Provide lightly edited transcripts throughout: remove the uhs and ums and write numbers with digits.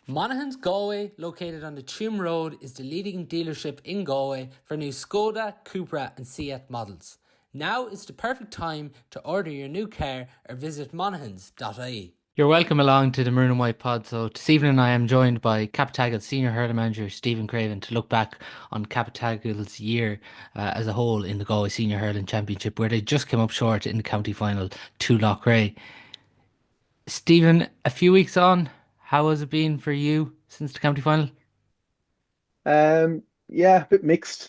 Monaghans Galway, located on the Tuam Road, is the leading dealership in Galway for new SKODA, CUPRA and Seat models. Now is the perfect time to order your new car or visit Monaghans.ie. You're welcome along to the Maroon and White pod. So this evening I am joined by Cappataggle Senior Hurling Manager Steven Creaven to look back on Cappataggle's year as a whole in the Galway Senior Hurling Championship, where they just came up short in the county final to Loughrea. Stephen, a few weeks on, how has it been for you since the county final? Yeah, a bit mixed.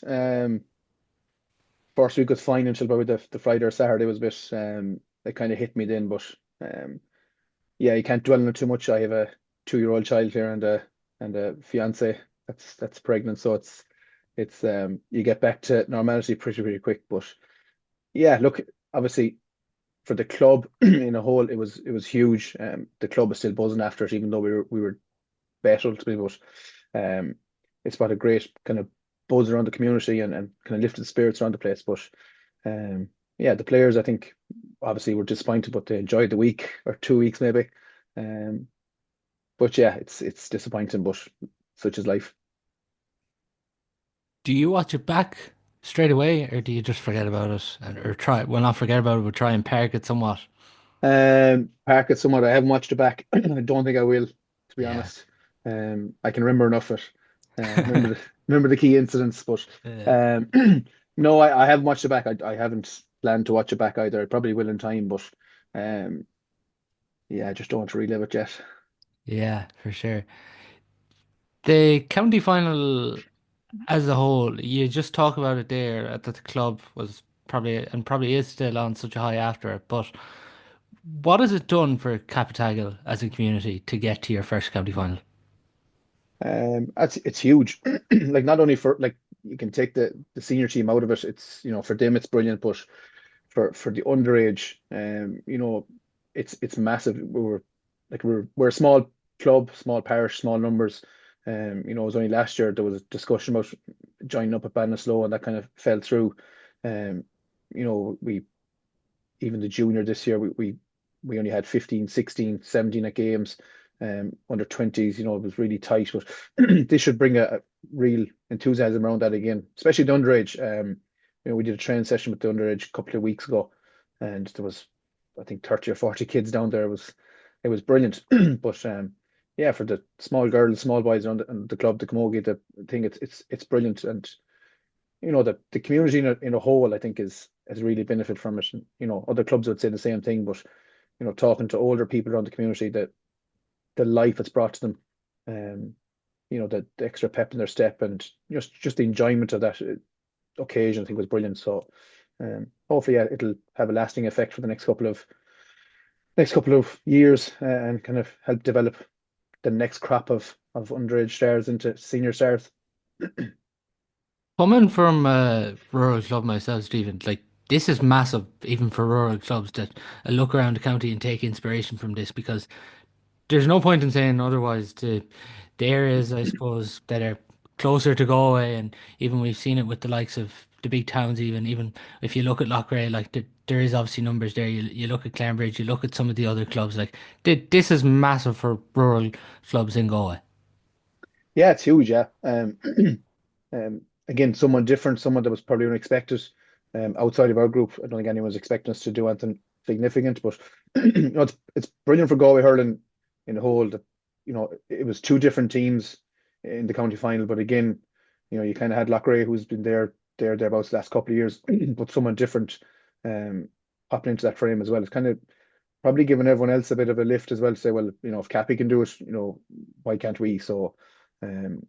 First week was fine until probably the Friday or Saturday was a bit it kind of hit me then, but um yeah, you can't dwell on it too much. I have a 2-year-old child here and a fiance that's pregnant, so it's you get back to normality pretty quick. But yeah, look, obviously for the club in a whole, it was huge. The club is still buzzing after it, even though we were better ultimately, but it's brought a great kind of buzz around the community and kind of lifted the spirits around the place. But yeah, the players, I think, obviously were disappointed, but they enjoyed the week or 2 weeks maybe. Um, but yeah, it's disappointing, but such is life. Do you watch it back straight away, or do you just forget about it or try? Well, not forget about it, but try and park it somewhat. Park it somewhat. I haven't watched it back. I don't think I will, to be Yeah. honest. I can remember enough of it. Remember the key incidents, but Yeah. um, no, I haven't watched it back. I haven't planned to watch it back either. I probably will in time, but um, yeah, I just don't want to relive it yet. Yeah, for sure. The county final as a whole, you just talk about it there that the club was probably is still on such a high after it. But what has it done for Cappataggle as a community to get to your first county final? It's huge. Like not only for like you can take the senior team out of it. It's for them it's brilliant, but for the underage, it's massive. We're a small club, small parish, small numbers. It was only last year there was a discussion about joining up at Ballinasloe and that kind of fell through. We even the junior this year we only had 15, 16, 17 at games. Under 20s, it was really tight, but this should bring a real enthusiasm around that again, especially the underage. We did a training session with the underage a couple of weeks ago, and there was, I think, 30 or 40 kids down there. It was brilliant. But yeah, for the small girls, small boys around the club, the Camogie, the thing, it's brilliant. And the community in a whole, I think, has really benefited from it. And, other clubs would say the same thing, but talking to older people around the community, that the life it's brought to them, um, the extra pep in their step, and just the enjoyment of that occasion, I think was brilliant. So hopefully, yeah, it'll have a lasting effect for the next couple of years, and kind of help develop the next crop of underage stars into senior stars. Coming from a rural club myself, Stephen, like this is massive even for rural clubs that look around the county and take inspiration from this because there's no point in saying otherwise to the areas, I suppose, that are closer to Galway, and even we've seen it with the likes of the big towns. Even if you look at Loughrea, like there is obviously numbers there. You look at Clanbridge, you look at some of the other clubs. Like this is massive for rural clubs in Galway. Yeah, it's huge. Yeah. Again, someone different, someone that was probably unexpected, outside of our group. I don't think anyone was expecting us to do anything significant, but it's brilliant for Galway hurling in the whole. That it was two different teams in the county final, but again, you kind of had Loughrea, who's been thereabouts the last couple of years, but someone different um, popping into that frame as well. It's kind of probably giving everyone else a bit of a lift as well to say, well, if Cappy can do it, why can't we? So. Um,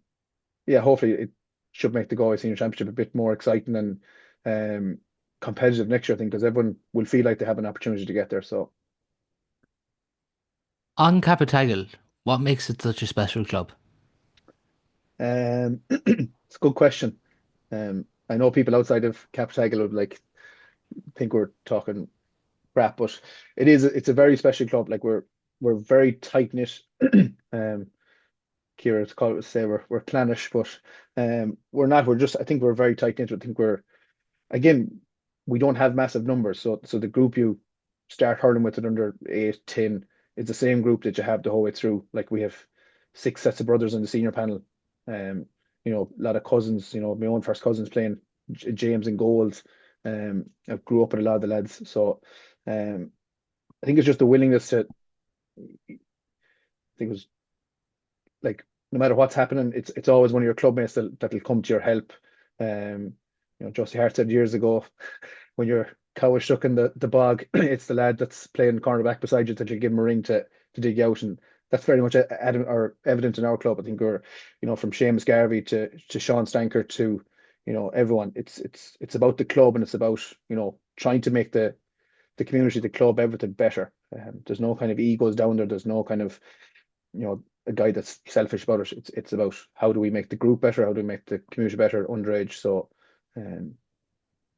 yeah, hopefully it should make the Galway Senior Championship a bit more exciting and competitive next year, I think, because everyone will feel like they have an opportunity to get there. So, On Cappataggle, what makes it such a special club? it's a good question. I know people outside of Cappataggle would like think we're talking crap, but it's a very special club. Like we're very tight knit. Um, Kira to call it say we're clannish, but we're not. We're just. I think we're very tight knit. I think we're again, we don't have massive numbers. So the group you start hurling with it under 8, 10 is the same group that you have the whole way through. Like we have six sets of brothers in the senior panel. Um, a lot of cousins. My own first cousins playing James and goals. I grew up with a lot of the lads, so I think it's just the willingness to. I think it was like no matter what's happening, it's always one of your clubmates that'll come to your help. Josie Hart said years ago, when your cow is stuck in the bog, it's the lad that's playing cornerback beside you that you give him a ring to dig you out, and that's very much evident in our club. I think we're, from Seamus Garvey to Sean Stanker to, everyone. It's about the club, and it's about trying to make the community, the club, everything better. There's no kind of egos down there. There's no kind of a guy that's selfish about it. It's about how do we make the group better, how do we make the community better underage. So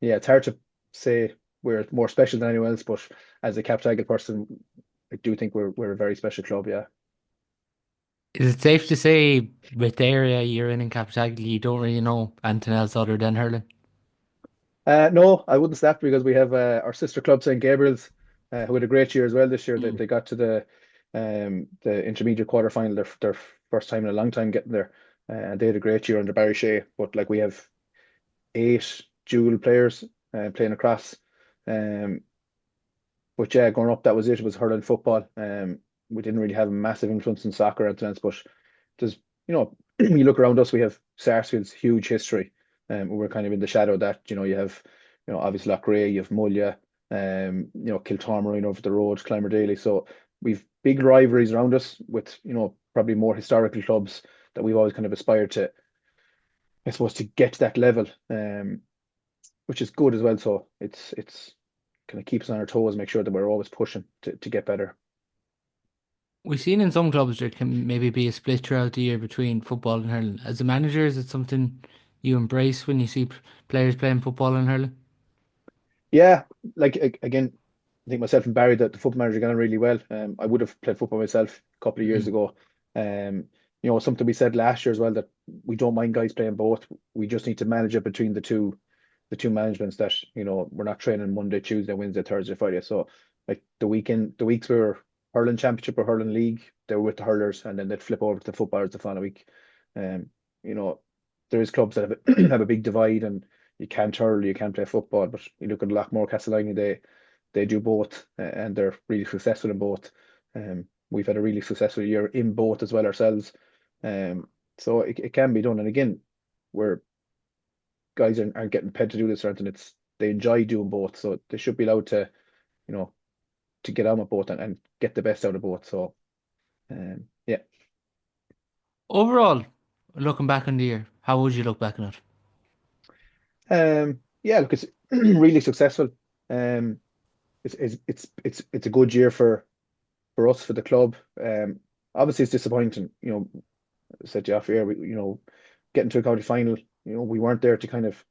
yeah, it's hard to say we're more special than anyone else, but as a Cappataggle person, I do think we're a very special club. Yeah. Is it safe to say with the area you're in Cappataggle, you don't really know anything else other than hurling? No, I wouldn't snap because we have our sister club, St. Gabriel's, who had a great year as well this year. They got to the intermediate quarter final, their first time in a long time getting there. And they had a great year under Barry Shea. But like we have eight dual players playing across. Um, but yeah, growing up, that was it. It was hurling football. We didn't really have a massive influence in soccer at times, but there's, you look around us, we have Sarsfield's huge history. We're kind of in the shadow of that. You have, obviously Loughrea, you have Mulla, Kiltormer over the road, Clymer Daly. So we've big rivalries around us with, probably more historical clubs that we've always kind of aspired to, I suppose, to get to that level, which is good as well. So it's kind of keeps us on our toes, make sure that we're always pushing to get better. We've seen in some clubs there can maybe be a split throughout the year between football and hurling. As a manager, is it something you embrace when you see players playing football and hurling? Yeah, like again, I think myself and Barry, that the football manager, got on really well. I would have played football myself a couple of years Mm. ago. Something we said last year as well, that we don't mind guys playing both. We just need to manage it between the two managements, that we're not training Monday, Tuesday, Wednesday, Thursday, Friday. So like the weeks we were hurling championship or hurling league, they were with the hurlers, and then they'd flip over to the footballers the following week. Um, you know, there is clubs that have have a big divide, and you can't hurl, you can't play football. But you look at Lockmore, Castleiney, they do both, and they're really successful in both. We've had a really successful year in both as well ourselves. So it can be done. And again, we're guys aren't getting paid to do this or anything. They enjoy doing both, so they should be allowed to, you know, to get on with both, and get the best out of both. So yeah. Overall, looking back on the year, how would you look back on it? Yeah, look, it's really successful. Um, it's a good year for us, for the club. Obviously it's disappointing. I said to you off air, getting to a county final. We weren't there to kind of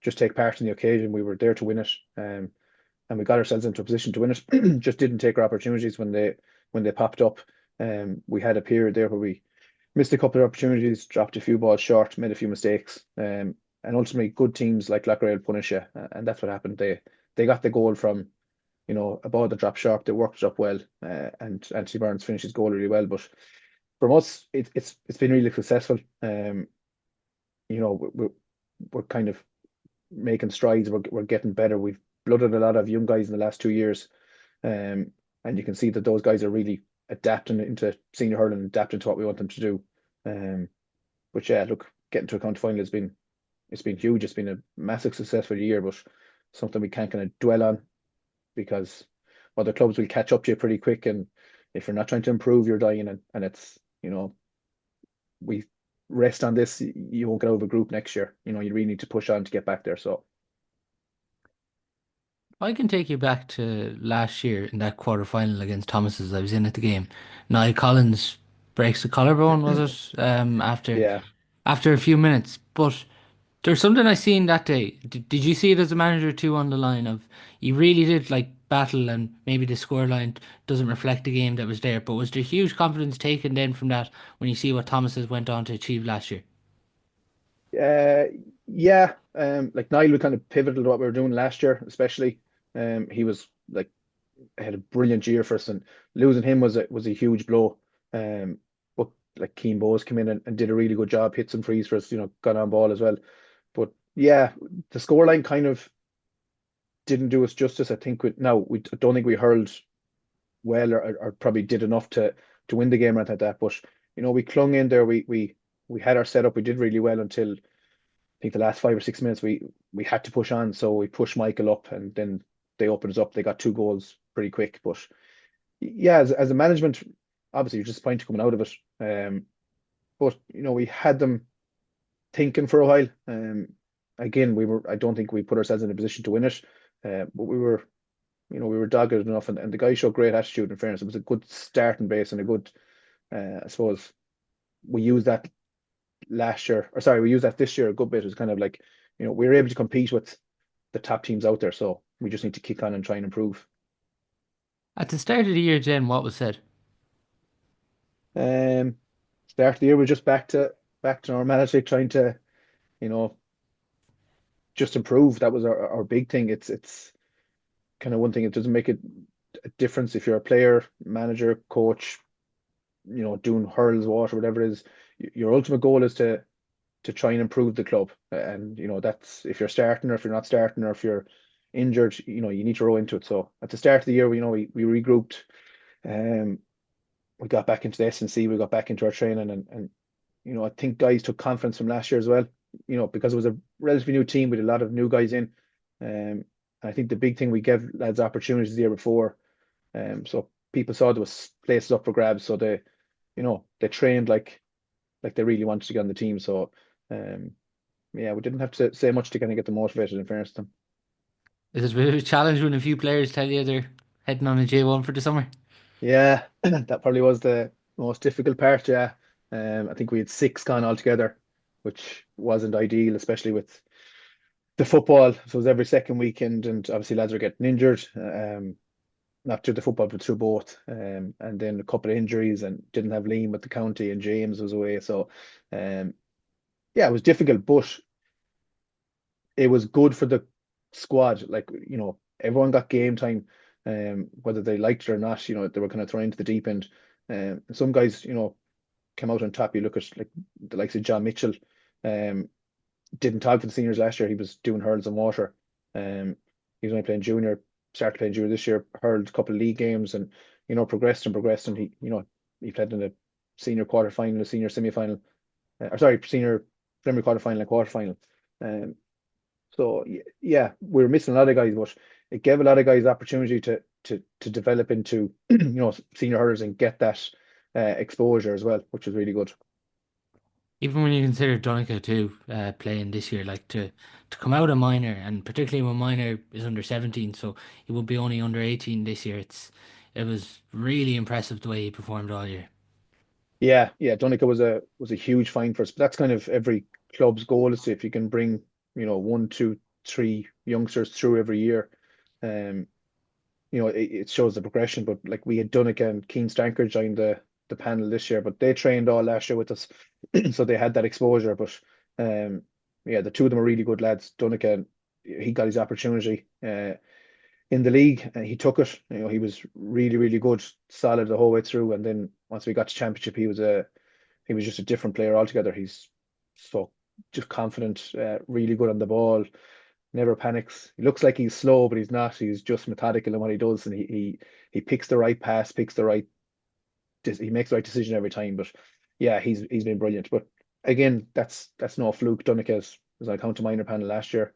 just take part in the occasion. We were there to win it. And we got ourselves into a position to win it. Just didn't take our opportunities when they popped up. We had a period there where we missed a couple of opportunities, dropped a few balls short, made a few mistakes. And ultimately, good teams like Loughrea will punish you, and that's what happened. They got the goal from, a ball that dropped sharp. They worked it up well, and Anthony Burns finished his goal really well. But from us, it's been really successful. We're kind of making strides. We're getting better. We've blooded a lot of young guys in the last 2 years, and you can see that those guys are really adapting into senior hurling, adapting to what we want them to do. But yeah, look, getting to a county final it's been huge. It's been a massive success for the year, but something we can't kind of dwell on, because other clubs will catch up to you pretty quick, and if you're not trying to improve, you're dying, and it's we rest on this, you won't get out of a group next year. You really need to push on to get back there. So I can take you back to last year in that quarter final against Thomas's. I was in at the game. Niall Collins breaks the collarbone, was it? yeah. After a few minutes. But there's something I seen that day. Did you see it as a manager too, on the line of you really did like battle, and maybe the scoreline doesn't reflect the game that was there, but was there huge confidence taken then from that when you see what Thomas's went on to achieve last year? Uh, yeah, like Niall, we kind of pivoted to what we were doing last year, especially. He was like had a brilliant year for us, and losing him was a huge blow. But like Keane Bowes came in and did a really good job, hit some frees for us, got on ball as well. But yeah, the scoreline kind of didn't do us justice. I think we don't think we hurled well or probably did enough to win the game right at that. But we clung in there. We had our setup. We did really well until I think the last 5 or 6 minutes we had to push on. So we pushed Michael up, and then they opened us up. They got 2 goals pretty quick. But yeah, as a management, obviously you're disappointed coming out of it. But we had them thinking for a while. Again, I don't think we put ourselves in a position to win it. But we were dogged enough, and the guys showed great attitude. In fairness, it was a good starting base and a good, I suppose, we used that last year, or sorry, we used that this year a good bit. It was kind of like, we were able to compete with the top teams out there, so we just need to kick on and try and improve. At the start of the year, Jen, what was said? Um, Start of the year, we're just back to normality, trying to, you know, just improve. That was our big thing. It's kind of one thing. It doesn't make a difference if you're a player, manager, coach, doing hurls, water, whatever it is. Your ultimate goal is to try and improve the club. And that's if you're starting or if you're not starting or if you're injured, you need to row into it. So at the start of the year, we regrouped. Um, we got back into the S&C, we got back into our training, and I think guys took confidence from last year as well. Because it was a relatively new team with a lot of new guys in. I think the big thing, we gave lads opportunities the year before. So people saw there was places up for grabs. So they trained like they really wanted to get on the team. So yeah, we didn't have to say much to kind of get them motivated, in fairness to them. Is it a bit of a challenge when a few players tell you they're heading on a J1 for the summer? Yeah, that probably was the most difficult part. Yeah, I think we had 6 gone altogether, which wasn't ideal, especially with the football. So it was every second weekend, and obviously lads are getting injured. Not through the football, but through both. And then a couple of injuries, and didn't have Liam with the county, and James was away. So, um, yeah, it was difficult, but it was good for the squad. Like, everyone got game time, whether they liked it or not. They were kind of thrown into the deep end. Some guys, came out on top. You look at like the likes of John Mitchell. Um, didn't talk for the seniors last year. He was doing hurls and water. He was only playing junior, started playing junior this year, hurled a couple of league games, and progressed and progressed. And he played in the senior quarter final, the senior semi final, or sorry, senior preliminary quarter final and quarter final. Um, so yeah, we were missing a lot of guys, but it gave a lot of guys opportunity to develop into senior hurlers and get that exposure as well, which was really good. Even when you consider Donica too, playing this year, like to come out a minor, and particularly when minor is under 17, so he will be only under 18 this year. It was really impressive the way he performed all year. Yeah, yeah, Donica was a huge find for us. But that's kind of every club's goal, is if you can bring, 1, 2, 3 youngsters through every year. Um, it shows the progression. But like we had Donica and Keen Stanker joined the panel this year, but they trained all last year with us, so they had that exposure. But yeah, the two of them are really good lads. Donica, he got his opportunity in the league, and he took it. He was really, really good, solid the whole way through. And then once we got to championship, he was just a different player altogether. He's so just confident, really good on the ball, never panics. He looks like he's slow, but he's not. He's just methodical in what he does, and he picks the right pass, he makes the right decision every time. But yeah, he's been brilliant. But again, that's no fluke. Donica was on a county minor panel last year.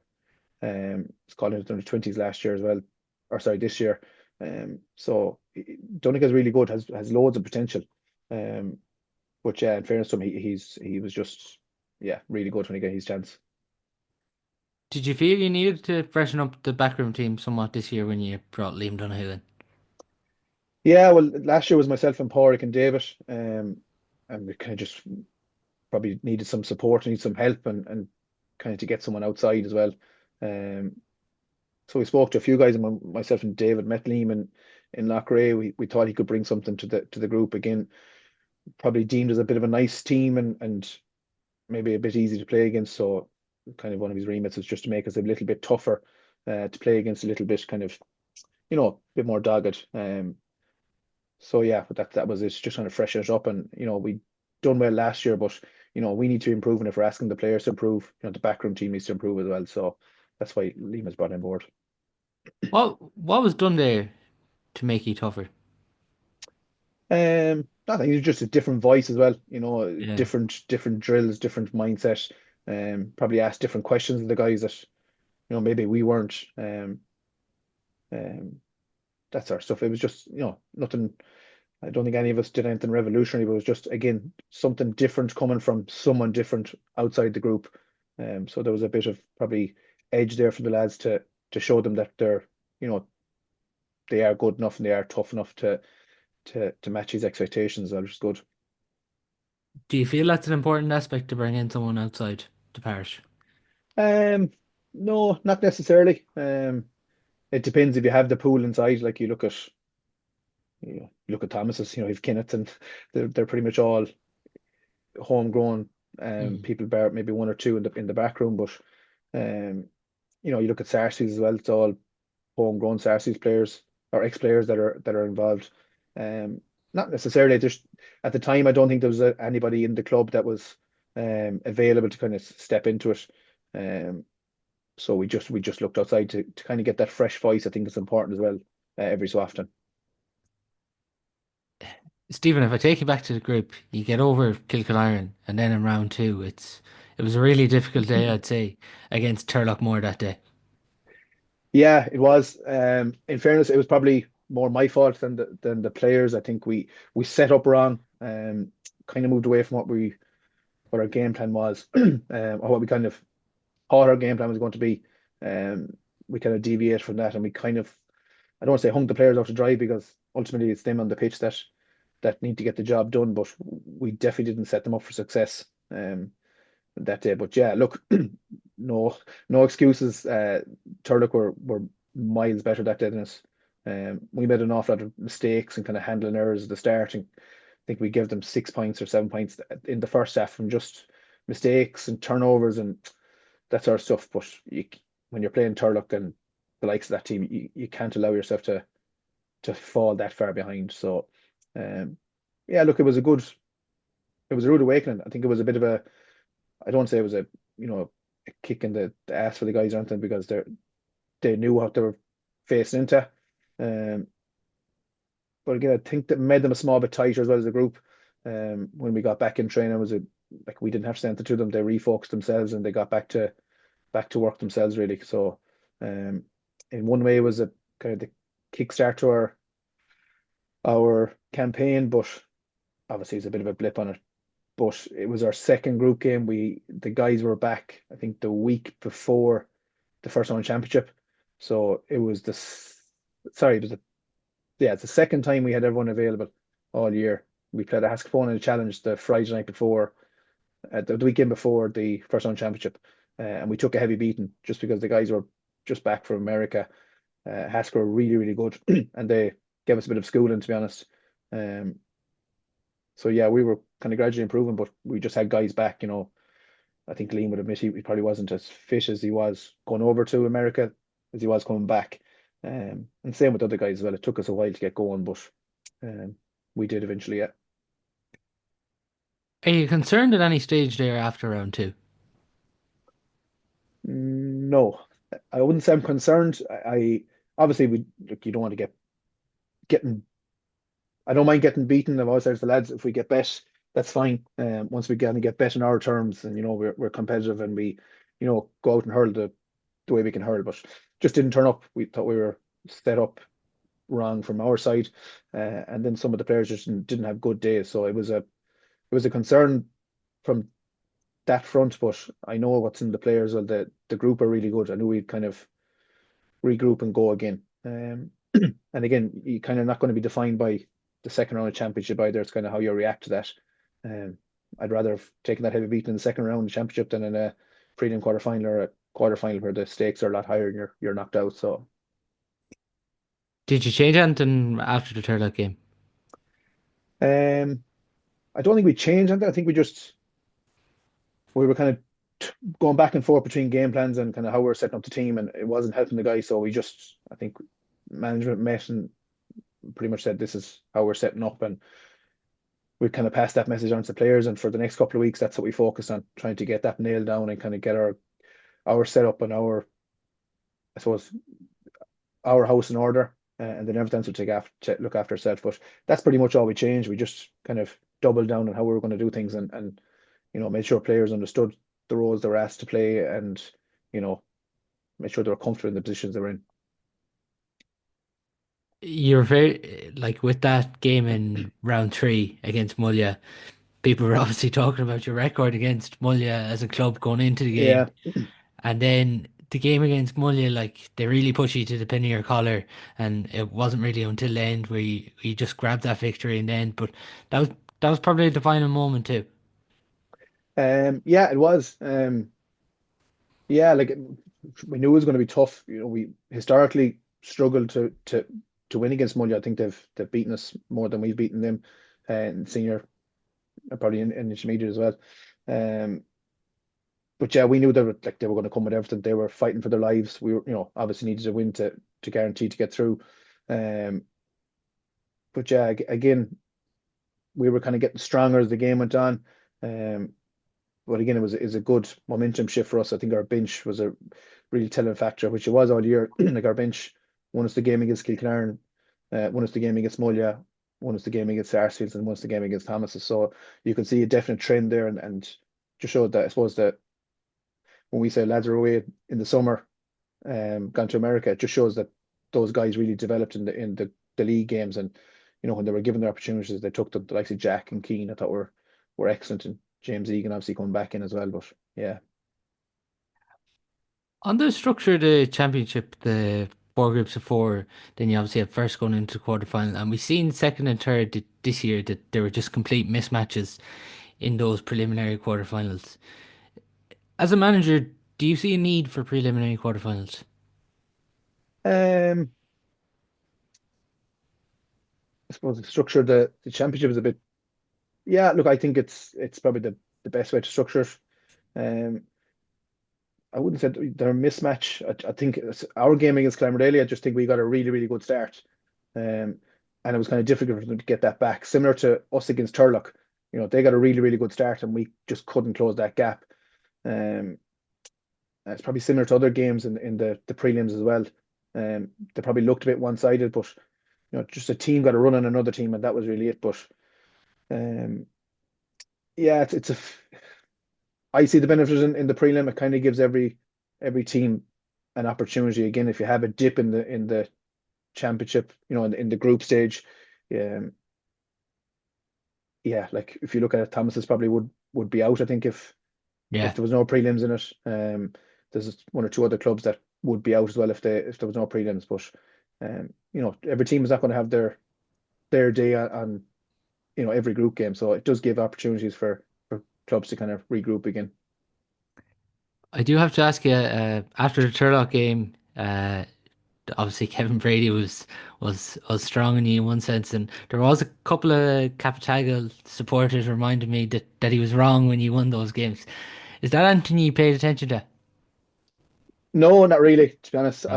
It's called into the 20s last year as well, or sorry, this year. So Donica's really good, has loads of potential. Um, but yeah, in fairness to him, he was just, yeah, really good when he got his chance. Did you feel you needed to freshen up the backroom team somewhat this year when you brought Liam Donoghue in? Yeah, well, last year was myself and Pádraig and David, and we kind of just probably needed some support, need some help, and kind of to get someone outside as well. Um, So we spoke to a few guys, and myself and David met Liam in Loughrea. We thought he could bring something to the group again. Probably deemed as a bit of a nice team, and maybe a bit easy to play against. So kind of one of his remits is just to make us a little bit tougher to play against, a little bit kind of a bit more dogged. So yeah, but that was it. Just trying to freshen it up, and done well last year, but we need to improve, and if we're asking the players to improve, the backroom team needs to improve as well. So that's why Lima's brought on board. What was done there to make you tougher? I think it's just a different voice as well, Yeah. different drills, different mindset. Probably ask different questions of the guys that, maybe we weren't. Um, that sort of stuff. It was just, nothing. I don't think any of us did anything revolutionary, but it was just, again, something different coming from someone different outside the group. So there was a bit of probably edge there for the lads to show them that you know, they are good enough and they are tough enough to match his expectations, which is good. Do you feel that's an important aspect to bring in someone outside the parish? Um, no, not necessarily. It depends if you have the pool inside. Like you look at Thomas's, you've Kenneth, and they're pretty much all homegrown. Mm. People bar maybe one or two in the back room, but um, you look at Sarcy's as well. It's all homegrown Sarcy's players or ex-players that are involved. Um, Not necessarily. There's at the time, I don't think there was anybody in the club that was available to kind of step into it. Um, so we just looked outside to kind of get that fresh voice. I think it's important as well, every so often. Stephen, if I take you back to the group, you get over Kilcaniron, and then in round two, it was a really difficult day, I'd say, against Turlockmore that day. Yeah, it was. In fairness, it was probably more my fault than the players. I think we set up wrong. Kind of moved away from what our game plan was, or what we kind of thought our game plan was going to be. We kind of deviated from that, and we kind of, I don't want to say hung the players out to dry, because ultimately it's them on the pitch that need to get the job done. But we definitely didn't set them up for success that day. But yeah, look, no no excuses. Turlock were miles better that day than us. We made an awful lot of mistakes and kind of handling errors at the start, and I think we gave them 6 points or 7 points in the first half from just mistakes and turnovers and that sort of stuff. But when you're playing Turlock and the likes of that team, you can't allow yourself to fall that far behind. So, um, yeah, look, it was a rude awakening. I think it was a bit of a, I don't say it was a kick in the ass for the guys or anything, because they knew what they were facing into. Um, but again, I think that made them a small bit tighter as well as a group. When we got back in training, was it like we didn't have to say anything to them. They refocused themselves and they got back to work themselves really. So, um, in one way, it was a kind of the kickstart to our campaign, but obviously it's a bit of a blip on it. But it was our second group game. The guys were back, I think, the week before the first round championship. So it was sorry, it was yeah, it's the second time we had everyone available all year. We played a Hascapone in a challenge the Friday night before, the weekend before the first round championship, and we took a heavy beating just because the guys were just back from America. Haskell were really, really good, and they gave us a bit of schooling, to be honest. Um, so yeah, we were kind of gradually improving, but we just had guys back. I think Liam would admit he probably wasn't as fit as he was going over to America as he was coming back. And same with other guys as well. It took us a while to get going, but um, we did eventually. Yeah. Are you concerned at any stage there after round two? No, I wouldn't say I'm concerned. Obviously we look. You don't want to getting. I don't mind getting beaten. I've always said to the lads, if we get bet, that's fine. Once we get bet on our terms, and we're competitive, and we go out and hurl the way we can hurl, but just didn't turn up. We thought we were set up wrong from our side, and then some of the players just didn't have good days. So it was a concern from that front. But I know what's in the players. Well, the group are really good. I knew we'd kind of regroup and go again. And again, you kind of not going to be defined by the second round of championship either. It's kind of how you react to that. Um, I'd rather have taken that heavy beating in the second round of the championship than in a prelim quarter final or a quarter final where the stakes are a lot higher and you're knocked out. So, Did you change anything after the Turlock game? um, I don't think we changed anything. I think we were kind of going back and forth between game plans and kind of how we are setting up the team, and it wasn't helping the guys. So I think management met and pretty much said this is how we're setting up, and we kind of passed that message on to players, and for the next couple of weeks, that's what we focus on, trying to get that nailed down and kind of get our setup and our, I suppose, our house in order, and then everything else will look after itself. But that's pretty much all we changed. We just kind of doubled down on how we were going to do things, and made sure players understood the roles they were asked to play, and you know made sure they were comfortable in the positions they were in. You're very like with that game in round three against Mulla. People were obviously talking about your record against Mulla as a club going into the game, Yeah, and then the game against Mulla, like they really push you to the pin of your collar, and it wasn't really until the end where you just grabbed that victory in the end. But that was that was probably the final moment too. yeah, it was. Yeah, like we knew it was going to be tough. We historically struggled to win against Mully. I think they've beaten us more than we've beaten them, in senior, probably in intermediate as well. Um, but yeah, we knew they were going to come with everything. They were fighting for their lives. We were, obviously needed a win to guarantee to get through. Um, but yeah, again, we were kind of getting stronger as the game went on. Um, but again, it was a good momentum shift for us. I think our bench was a really telling factor, which it was all year. Like our bench won us the game against Kilkenarn, won us the game against Mulla, won us the game against Sarsfields, and won us the game against Thomas. So you can see a definite trend there, and just showed that, I suppose, that when we say lads are away in the summer, gone to America, it just shows that those guys really developed in the league games, and when they were given their opportunities, they took them. The likes of Jack and Keane, I thought were excellent, and James Egan obviously coming back in as well. But yeah. On the structure of the championship, the four groups of four, then you obviously have first going into the quarterfinal, and we've seen second and third this year that there were just complete mismatches in those preliminary quarterfinals. As a manager, do you see a need for preliminary quarterfinals? Um, I suppose the structure of the championship is a bit. Yeah, look, I think it's probably the best way to structure it. Um, I wouldn't say they're a mismatch. I think our game against Clonmerdale, I just think we got a really, really good start. Um, and it was kind of difficult for them to get that back. Similar to us against Turlock, they got a really, really good start, and we just couldn't close that gap. Um, and it's probably similar to other games in the prelims as well. They probably looked a bit one-sided, but just a team got a run on another team, and that was really it. But um, yeah, I see the benefit in the prelim. It kind of gives every team an opportunity. Again, if you have a dip in the championship, in the group stage, um, yeah, like if you look at it, Thomas's probably would be out. I think if Yeah. there was no prelims in it, there's one or two other clubs that would be out as well if there was no prelims. But every team is not going to have their day on every group game, so it does give opportunities for clubs to kind of regroup again. I do have to ask you, after the Turlock game, obviously Kevin Brady was strong in you in one sense, and there was a couple of Cappataggle supporters reminded me that he was wrong when you won those games. Is that anything you paid attention to? No, not really. To be honest, No.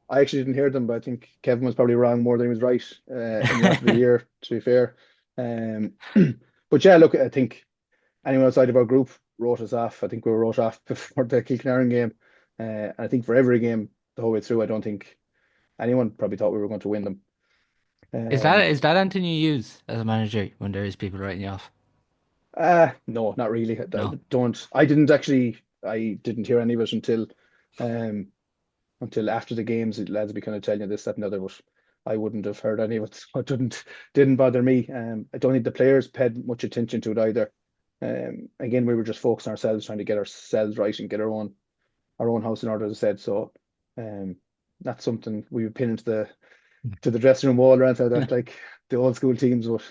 I actually didn't hear them, but I think Kevin was probably wrong more than he was right, in the after the year. To be fair, um, but yeah, look, I think anyone outside of our group wrote us off. I think we were wrote off before the Kilkenarn game. And I think for every game the whole way through, I don't think anyone probably thought we were going to win them. Is that Um, is that anything you use as a manager when there is people writing you off? no, not really. No. Don't. I didn't actually. I didn't hear any of it um, until after the games. The lads be kind of telling you this, that, and the other, but I wouldn't have heard any of it. So it didn't bother me. I don't think the players paid much attention to it either. Again, we were just focusing on ourselves, trying to get ourselves right and get our own house in order, as I said. So, um, that's something we would pin into the dressing room wall around that, like the old school teams. But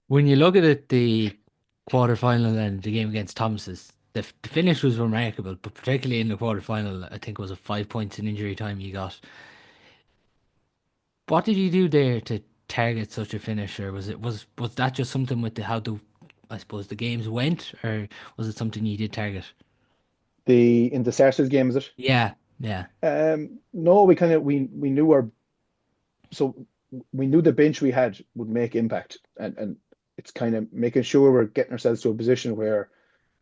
When you look at it, the quarter final and the game against Thomas's, the finish was remarkable, but particularly in the quarter final, I think it was a 5 points in injury time you got. What did you do there to target such a finish, or was that just something with how the I suppose the games went, or was it something you did target? the in the Saracens game, is it? Yeah, yeah, No, we kind of we knew our so. we knew the bench we had would make impact, and it's kind of making sure we're getting ourselves to a position where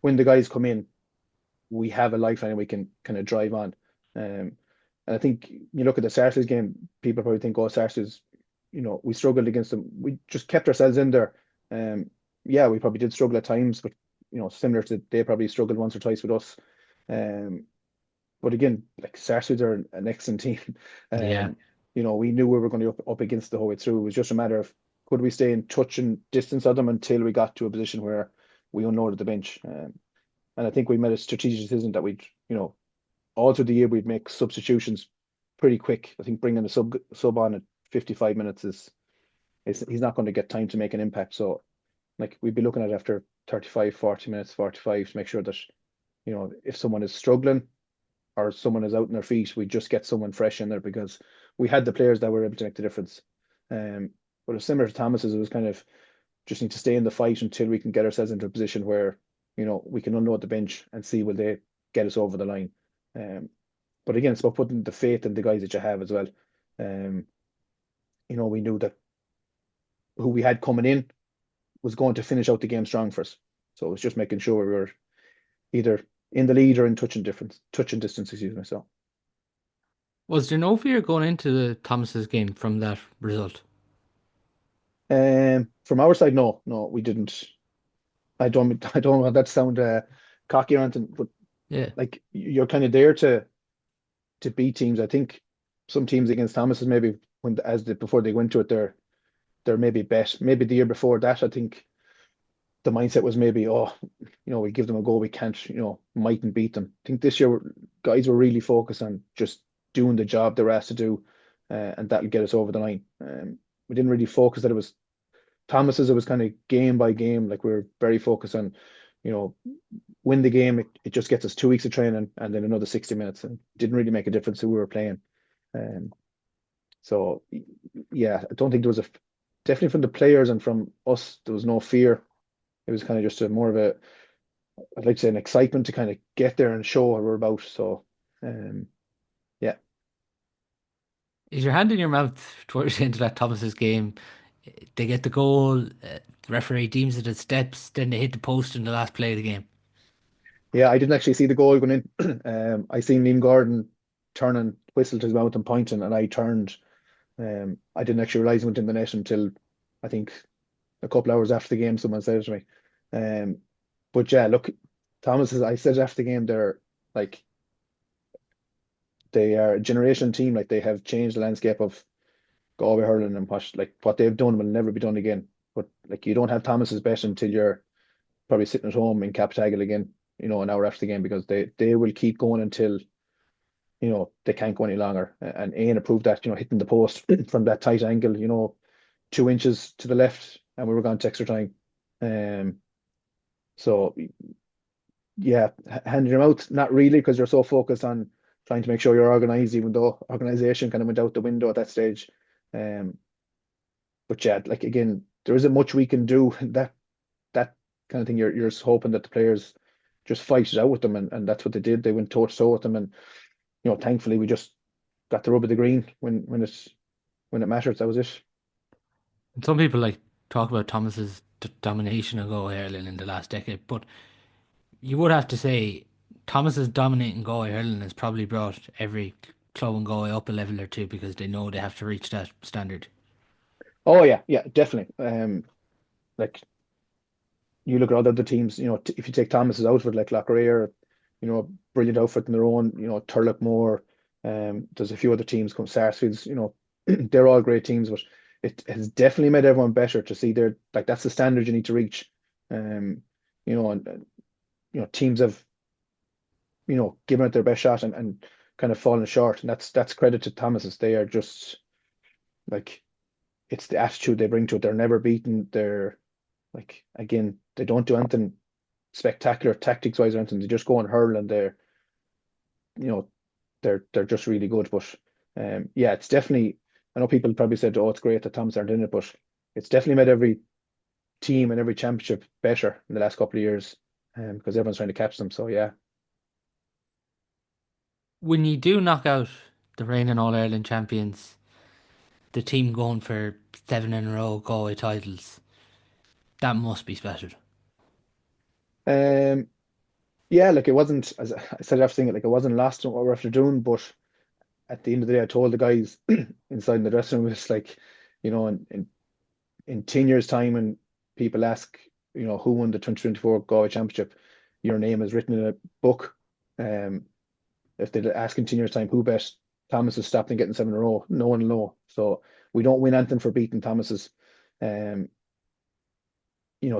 when the guys come in, we have a lifeline and we can kind of drive on. And I think you look at the Sarsfields game, people probably think, oh, Sarsfields, we struggled against them. We just kept ourselves in there. Yeah, we probably did struggle at times, but similar to they probably struggled once or twice with us. Um, but again, like Sarsfields are an excellent team. Yeah. Um, we knew we were going to be up against the whole way through. It was just a matter of could we stay in touch and distance of them until we got to a position where we unloaded the bench. And I think we made a strategic decision that all through the year we'd make substitutions pretty quick. I think bringing a sub on at 55 minutes is he's not going to get time to make an impact. So like we'd be looking at after 35, 40 minutes, 45 to make sure that, if someone is struggling or someone is out in their feet, we just get someone fresh in there because we had the players that were able to make the difference. But it was similar to Thomas's, it was kind of just need to stay in the fight until we can get ourselves into a position where, we can unload the bench and see will they get us over the line. But again, it's about putting the faith in the guys that you have as well. Um, we knew that who we had coming in was going to finish out the game strong for us. So it was just making sure we were either in the lead or in touching distance, excuse me. So Was there no fear going into the Thomas's game from that result? from our side, no, no, we didn't. I don't want that to sound cocky or anything, but Yeah. like you're kind of there to beat teams. I think some teams against Thomas is maybe before they went to it, they're maybe bet. Maybe the year before that, I think the mindset was maybe, oh, we give them a go, we can't, mightn't beat them. I think this year guys were really focused on just doing the job they were asked to do, and that'll get us over the line. We didn't really focus that it was Thomas's. It was kind of game by game. Like we were very focused on, you know, win the game. It just gets us 2 weeks of training and then another 60 minutes, and didn't really make a difference who we were playing. Um, so yeah, I don't think there was definitely from the players and from us, there was no fear. It was kind of just a more of a, I'd like to say, an excitement to kind of get there and show what we're about. So, yeah. Is your hand in your mouth towards the end of that Thomas's game? They get the goal, the referee deems it as steps, then they hit the post in the last play of the game. Yeah, I didn't actually see the goal going in. I seen Liam Gordon turning, whistle to his mouth and pointing, and I turned. I didn't actually realize he went in the net until I think a couple hours after the game. Someone said it to me. Um, but yeah, look, Thomas, I said after the game, like they are a generation team. Like they have changed the landscape of Galway hurling, and what they've done will never be done again. But like you don't have Thomas's best until you're probably sitting at home in Cappataggle again, an hour after the game, because they will keep going until they can't go any longer. And Ian approved that, hitting the post from that tight angle, 2 inches to the left, and we were going to extra time. Um, so yeah, hand in your mouth, not really, because you're so focused on trying to make sure you're organized, even though organization kind of went out the window at that stage. Um, but yeah, like again, there isn't much we can do. That kind of thing. You're just hoping that the players just fight it out with them, and that's what they did. They went toe to toe with them, and thankfully we just got the rub of the green when it matters. That was it. And some people like talk about Thomas's domination of Galway hurling in the last decade, but you would have to say Thomas's dominating Galway hurling has probably brought every club in Galway up a level or two because they know they have to reach that standard. Oh yeah, yeah, definitely. Like you look at all the other teams, if you take Thomas's outfit like Lochrair, brilliant outfit in their own, Turlockmore, there's a few other teams come Sarsfields, they're all great teams, but it has definitely made everyone better to see like that's the standard you need to reach. Um, and teams have, given it their best shot and kind of fallen short. And that's credit to Thomas's. They are just like it's the attitude they bring to it. They're never beaten. They're like again, they don't do anything spectacular tactics wise or anything. They just go and hurl and you know, they're just really good. But yeah, it's definitely. I know people probably said, "Oh, it's great that Thomas aren't in it," but it's definitely made every team and every championship better in the last couple of years, because everyone's trying to catch them. So yeah, When you do knock out the reigning All Ireland champions, the team going for 7 in a row Galway titles. That must be special. Um, yeah, like it wasn't, as I said after saying it, like it wasn't last what we're after doing, but at the end of the day, I told the guys inside in the dressing room, it's like, in 10 years' time, when people ask, who won the 2024 Galway Championship, your name is written in a book. Um, if they ask in 10 years' time, who bet Thomas has stopped and getting 7 in a row, no one will know. So we don't win anything for beating Thomas's. Um,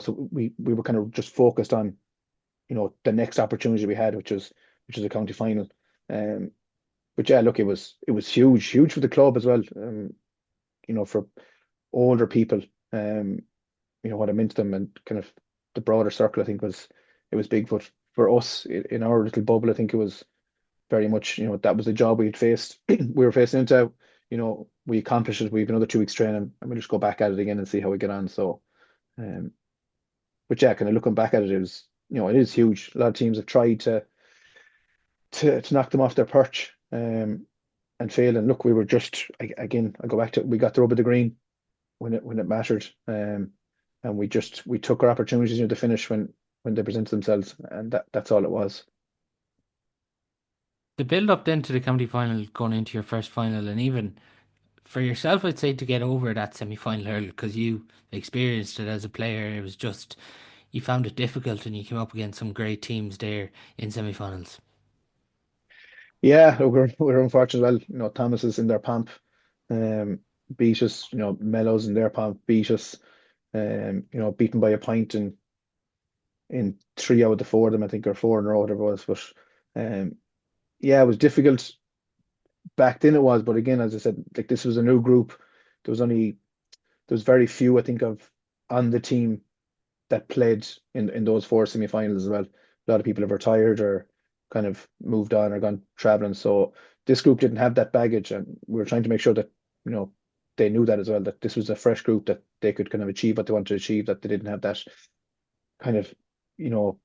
so we were kind of just focused on, the next opportunity we had, which is a county final. Um, but yeah, look, it was huge for the club as well. For older people, what it meant to them, and kind of the broader circle, I think it was big. But for us in our little bubble, I think it was very much, that was the job we'd faced. We were facing into, we accomplished it. We have another 2 weeks training, and we just go back at it again and see how we get on. So, um, but yeah, kind of looking back at it, it is huge. A lot of teams have tried to knock them off their perch, and fail. And look, we were just, again, I go back to, we got the rub of the green when it mattered, and we took our opportunities near the finish when they presented themselves, and that's all it was. The build up then to the county final, going into your first final, and even for yourself, I'd say to get over that semi final hurdle because you experienced it as a player. It was just you found it difficult, and you came up against some great teams there in semi finals. Yeah, we're unfortunate. Well, Thomas is in their pomp, um, beat us. Mellows in their pomp beat us. Beaten by a pint in 3 out of the 4 of them, I think, or 4 in a row, whatever it was. But yeah, it was difficult back then. It was, but again, as I said, like this was a new group. There was very few, I think, of on the team that played in those 4 semi-finals as well. A lot of people have retired or kind of moved on or gone traveling. So this group didn't have that baggage, and we were trying to make sure that they knew that as well, that this was a fresh group, that they could kind of achieve what they wanted to achieve, that they didn't have that kind of you know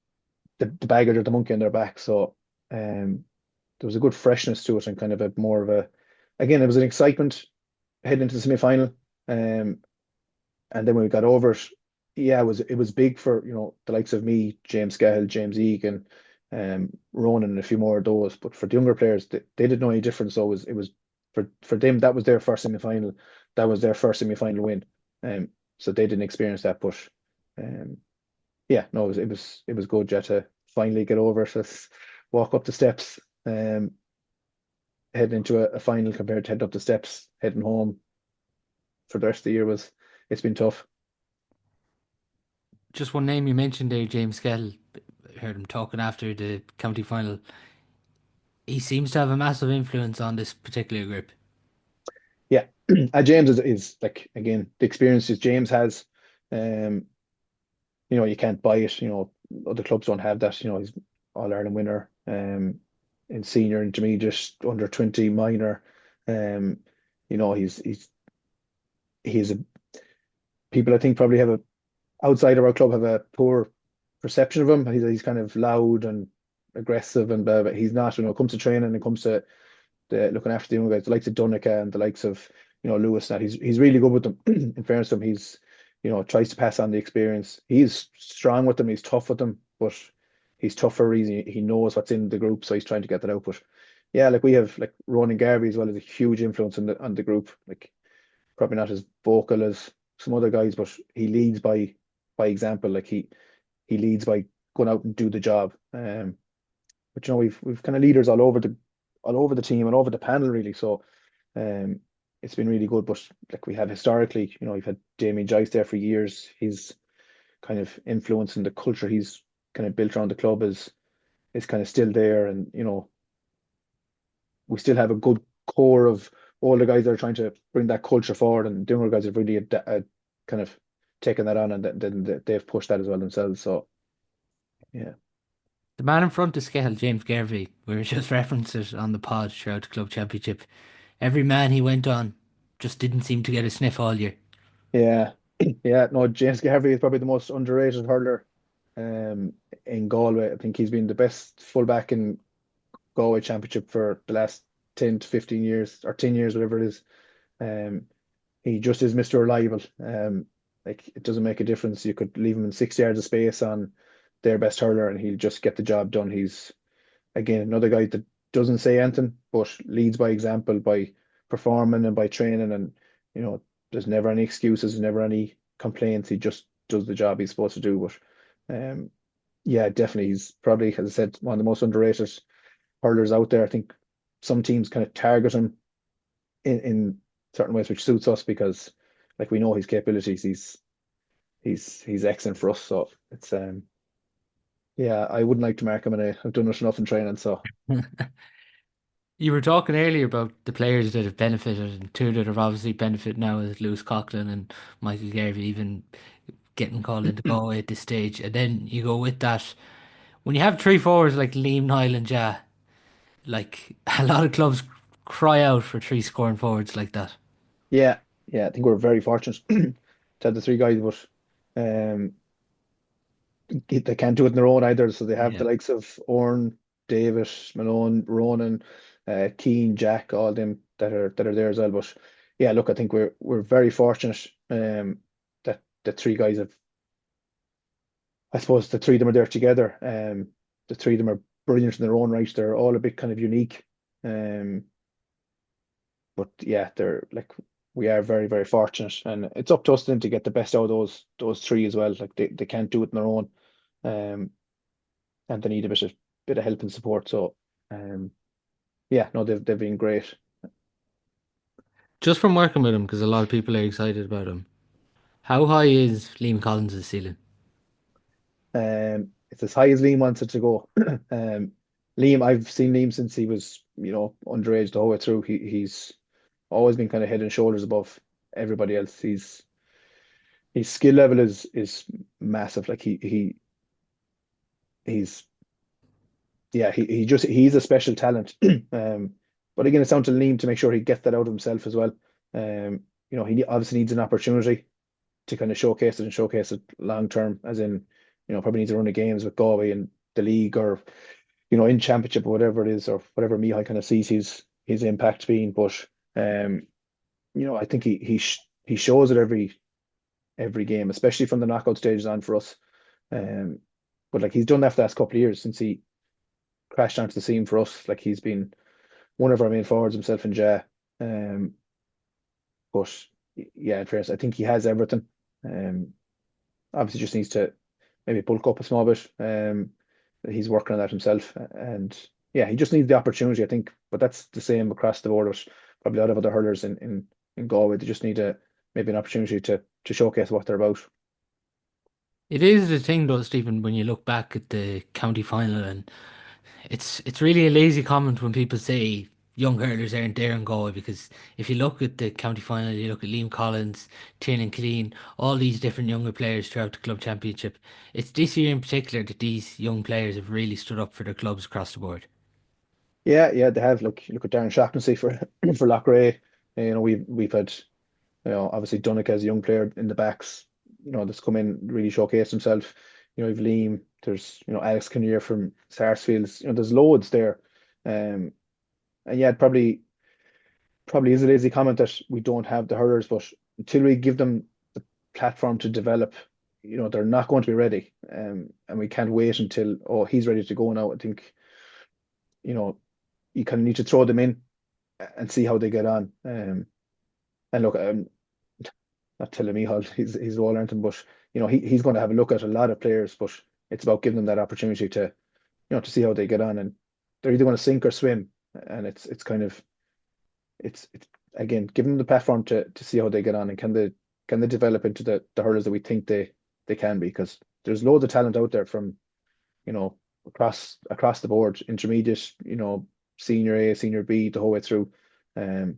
the baggage or the monkey on their back. So there was a good freshness to it, and kind of a more of a, again, it was an excitement heading into the semi-final. Um, and then when we got over it, yeah, it was big for, the likes of me, James Cahill, James Egan, Ronan, and a few more of those. But for the younger players, they didn't know any difference. So it was for them, that was their first semi-final. That was their first semi-final win. So they didn't experience that. But um, yeah, no, it was good, yeah, to finally get over it. Let's walk up the steps, heading into a final compared to heading up the steps, heading home for the rest of the year, it's been tough. Just one name you mentioned there, James Kell. Heard him talking after the county final. He seems to have a massive influence on this particular group. Yeah, James is like, again, the experiences James has. Um, you can't buy it. Other clubs don't have that. He's All Ireland winner. In senior, intermediate, under 20 minor. Um, he's a people, I think, probably have a outside of our club have a poor perception of him. He's kind of loud and aggressive, and blah, but he's not. When it comes to training, it comes to the looking after the young guys, the likes of Donica and the likes of Lewis. That he's really good with them. In fairness to him, he's tries to pass on the experience. He's strong with them. He's tough with them, but he's tough for a reason. He knows what's in the group, so he's trying to get that out. But yeah, like we have like Ronan Garvey as well, as a huge influence on the group. Like probably not as vocal as some other guys, but he leads by example. Like he leads by going out and do the job. But we've kind of leaders all over the team and over the panel really. So um, it's been really good. But like we have historically, we've had Damien Joyce there for years. He's kind of influencing the culture he's kind of built around the club is kind of still there, and we still have a good core of all the guys that are trying to bring that culture forward, and the younger guys have really kind of taken that on, and then they've pushed that as well themselves. So yeah. The man in front of scale, James Garvey, we were just referenced it on the pod throughout the club championship. Every man he went on just didn't seem to get a sniff all year. Yeah, yeah. No, James Garvey is probably the most underrated hurler um, in Galway. I think he's been the best fullback in Galway Championship for the last 10 to 15 years, or 10 years, whatever it is. Um, he just is Mr. Reliable. Like it doesn't make a difference. You could leave him in 6 yards of space on their best hurler, and he'll just get the job done. He's again another guy that doesn't say anything, but leads by example, by performing and by training. And you know, there's never any excuses, never any complaints. He just does the job he's supposed to do. But yeah, definitely, he's probably, as I said, one of the most underrated hurlers out there. I think some teams kind of target him in certain ways, which suits us because, like, we know his capabilities. He's excellent for us. So it's yeah, I wouldn't like to mark him, and I've done it enough in training. So You were talking earlier about the players that have benefited, and two that have obviously benefited now is Lewis Coughlin and Michael Garvey, even getting called into Galway at this stage. And then you go with that. When you have three forwards like Liam, Niall, and Ja, like a lot of clubs cry out for three scoring forwards like that. yeah, yeah, I think we're very fortunate to have the three guys, but um, they can't do it on their own either. So they have the Yeah. likes of Orne, David, Malone, Ronan, Keane, Jack, all them that are there as well. But yeah, look, I think we're very fortunate that the three guys have. I suppose the three of them are there together. The three of them are brilliant in their own right. They're all a bit kind of unique. Um, but yeah, they're like we are very, very fortunate, and it's up to us then to get the best out of those three as well. Like they can't do it on their own. Um, and they need a bit of help and support. So yeah, no, they've been great. Just from working with him, because a lot of people are excited about him. How high is Liam Collins' ceiling? It's as high as Liam wants it to go. Liam, I've seen Liam since he was, underage the whole way through. He's always been kind of head and shoulders above everybody else. His skill level is massive. Like he's yeah, he's a special talent. But again, it's down to Liam to make sure he gets that out of himself as well. He obviously needs an opportunity to kind of showcase it and showcase it long term, as in, probably needs to run the games with Galway in the league or, in championship or whatever it is, or whatever Mihai kind of sees his impact being. But I think he shows it every game, especially from the knockout stages on for us. Um, but like he's done that for the last couple of years since he crashed onto the scene for us. Like he's been one of our main forwards, himself and Jay. Um, but yeah, in fairness, I think he has everything. Um, Obviously just needs to maybe bulk up a small bit. He's working on that himself, and yeah, he just needs the opportunity, I think. But that's the same across the board with probably a lot of other hurlers in Galway. They just need maybe an opportunity to showcase what they're about. It is the thing though, Stephen, when you look back at the county final, and it's really a lazy comment when people say young hurlers aren't there in Galway, because if you look at the county final, you look at Liam Collins, Tiernan Killeen, all these different younger players throughout the club championship. It's this year in particular that these young players have really stood up for their clubs across the board. Yeah, yeah, they have. Look at Darren Shaughnessy for for Loughrea. We've had obviously Dunick as a young player in the backs. That's come in really showcased himself. You've Liam. There's Alex Kinnear from Sarsfields. There's loads there. Um, and yeah, it probably is a lazy comment that we don't have the hurlers, but until we give them the platform to develop, they're not going to be ready. And we can't wait until, oh, he's ready to go now. I think, you know, you kind of need to throw them in and see how they get on. And look, not telling me how he's all anything, but he's going to have a look at a lot of players, but it's about giving them that opportunity to see how they get on, and they're either going to sink or swim, and it's kind of it's again giving them the platform to see how they get on, and can they develop into the hurlers that we think they can be, because there's loads of talent out there from you know across the board, intermediate, senior A, senior B, the whole way through. Um,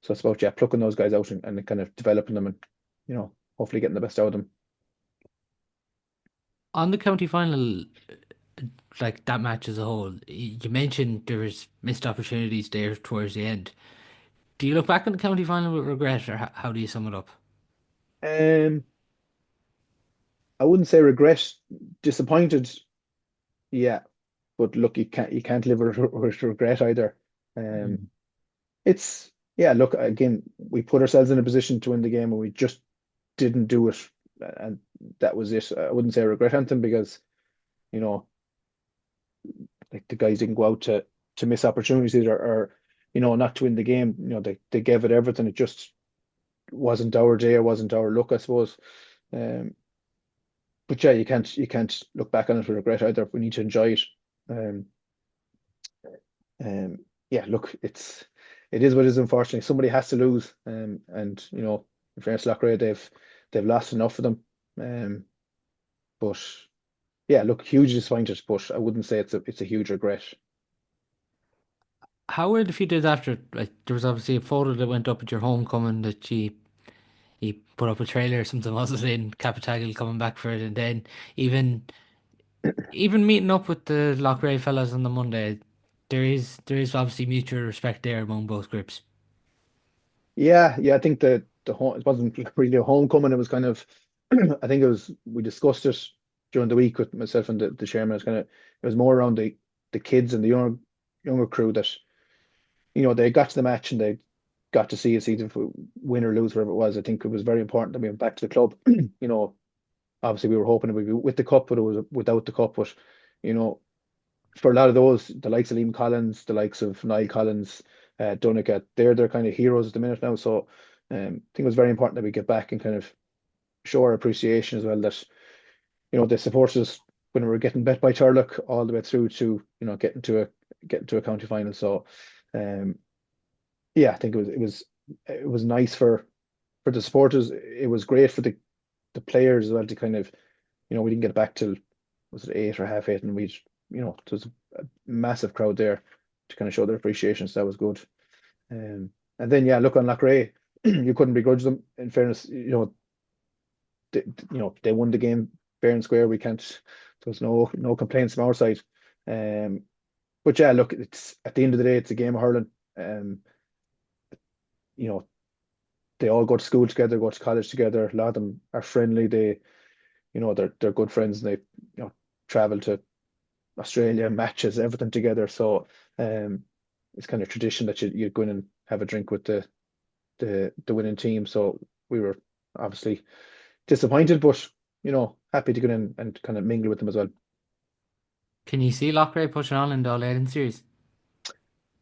so it's about plucking those guys out and kind of developing them and hopefully getting the best out of them. On the county final, like that match as a whole, you mentioned there was missed opportunities there towards the end. Do you look back on the county final with regret, or how do you sum it up? Um, I wouldn't say regret, disappointed, yeah, but look, you can't live with regret either. Um, it's yeah, look, again, we put ourselves in a position to win the game and we just didn't do it. And that was it. I wouldn't say a regret anthem because, you know, like the guys didn't go out to miss opportunities or not to win the game. They gave it everything. It just wasn't our day or wasn't our luck, I suppose. Um, but yeah, you can't look back on it with regret either. We need to enjoy it. Um, yeah, look, it is what it is. Unfortunately, somebody has to lose. And in fairness, to Loughrea, they've lost enough of them. Um, but yeah, look, hugely disappointed. But I wouldn't say it's a huge regret. How were the few days after? Like, there was obviously a photo that went up at your homecoming that you put up a trailer or something, was it, in Cappataggle coming back for it, and then even even meeting up with the Loughrea fellas on the Monday, there is obviously mutual respect there among both groups. Yeah, yeah, I think it wasn't really a homecoming. It was kind of, I think we discussed it during the week with myself and the chairman. It was more around the kids and the younger crew that, they got to the match and they got to see us either if we win or lose, whatever it was. I think it was very important that we went back to the club. Obviously we were hoping it would be with the cup, but it was without the cup. But, you know, for a lot of those, the likes of Liam Collins, the likes of Niall Collins, Donegat, they're kind of heroes at the minute now. So I think it was very important that we get back and kind of show our appreciation as well that, they supported us when we were getting bet by Turlock all the way through to, getting to a county final. So um, yeah, I think it was nice for the supporters. It was great for the players as well to kind of, we didn't get back till was it 8 or half 8, and there was a massive crowd there to kind of show their appreciation. So that was good. And then yeah, look on Loughrea, you couldn't begrudge them. In fairness, they won the game fair and square. We can't. There was no complaints from our side. Um, but yeah, look, it's at the end of the day, it's a game of hurling. Um, you know, they all go to school together, go to college together. A lot of them are friendly. They're good friends, and they travel to Australia matches, everything together. So it's kind of tradition that you go in and have a drink with the winning team. So we were obviously disappointed, but happy to go in and kind of mingle with them as well. Can you see Loughrea pushing on in the All Ireland series?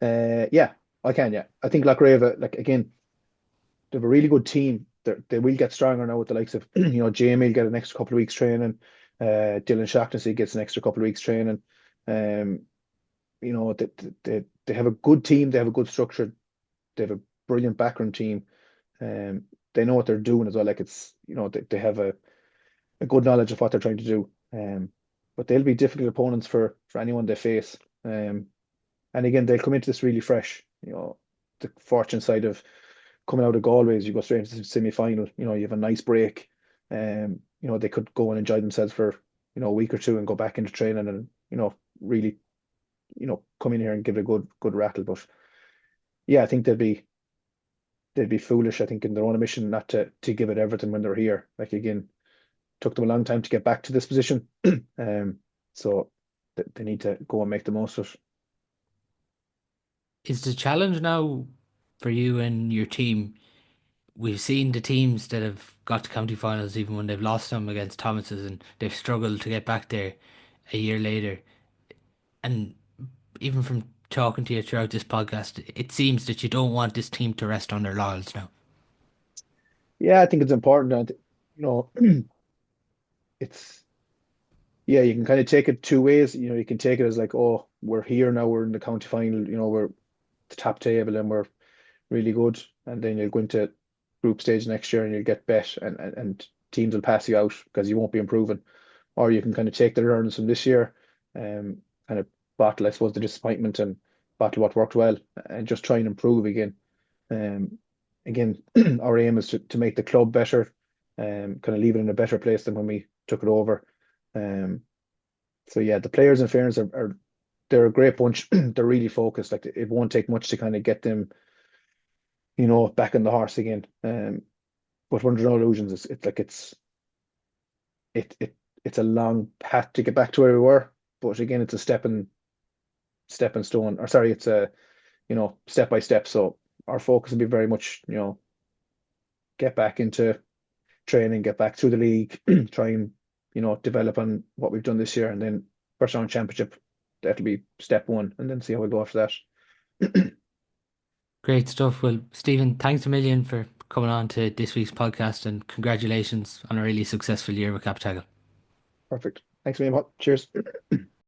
Yeah, I can. Yeah, I think Loughrea, like again, they have a really good team. They will get stronger now with the likes of Jamie will get an extra couple of weeks training. Dylan Shaughnessy gets an extra couple of weeks training. Um, they have a good team. They have a good structure. They have a brilliant background team. They know what they're doing as well. Like they have a good knowledge of what they're trying to do. But they'll be difficult opponents for anyone they face. And again, they'll come into this really fresh. The fortune side of coming out of Galway is you go straight into the semi-final. You have a nice break. They could go and enjoy themselves for a week or two and go back into training and really come in here and give it a good rattle. But yeah, I think they'd be foolish, I think, in their own admission not to give it everything when they're here. Like again, took them a long time to get back to this position. So they need to go and make the most of it. Is the challenge now for you and your team? We've seen the teams that have got to county finals even when they've lost them against Thomas's and they've struggled to get back there a year later. And even from talking to you throughout this podcast, it seems that you don't want this team to rest on their laurels now. Yeah, I think it's important. And it's yeah, you can kind of take it two ways. You can take it as like, oh, we're here now, we're in the county final. We're the top table and we're really good. And then you'll go into group stage next year and you'll get bet and teams will pass you out because you won't be improving. Or you can kind of take the learnings from this year, kind of bottle, I suppose, the disappointment and bottle what worked well and just try and improve again. Um, again, our aim is to make the club better, kind of leave it in a better place than when we took it over. Um, so yeah, the players in fairness they're a great bunch. They're really focused. Like it won't take much to kind of get them, back on the horse again. But under no illusions, it's like it's a long path to get back to where we were. But again, it's a stepping stone. Or sorry, it's a step by step. So our focus will be very much, get back into training, get back through the league, try and, develop on what we've done this year, and then first round championship, that'll be step one, and then see how we go after that. Great stuff. Well, Stephen, thanks a million for coming on to this week's podcast and congratulations on a really successful year with Cappataggle. Perfect. Thanks very much. Cheers.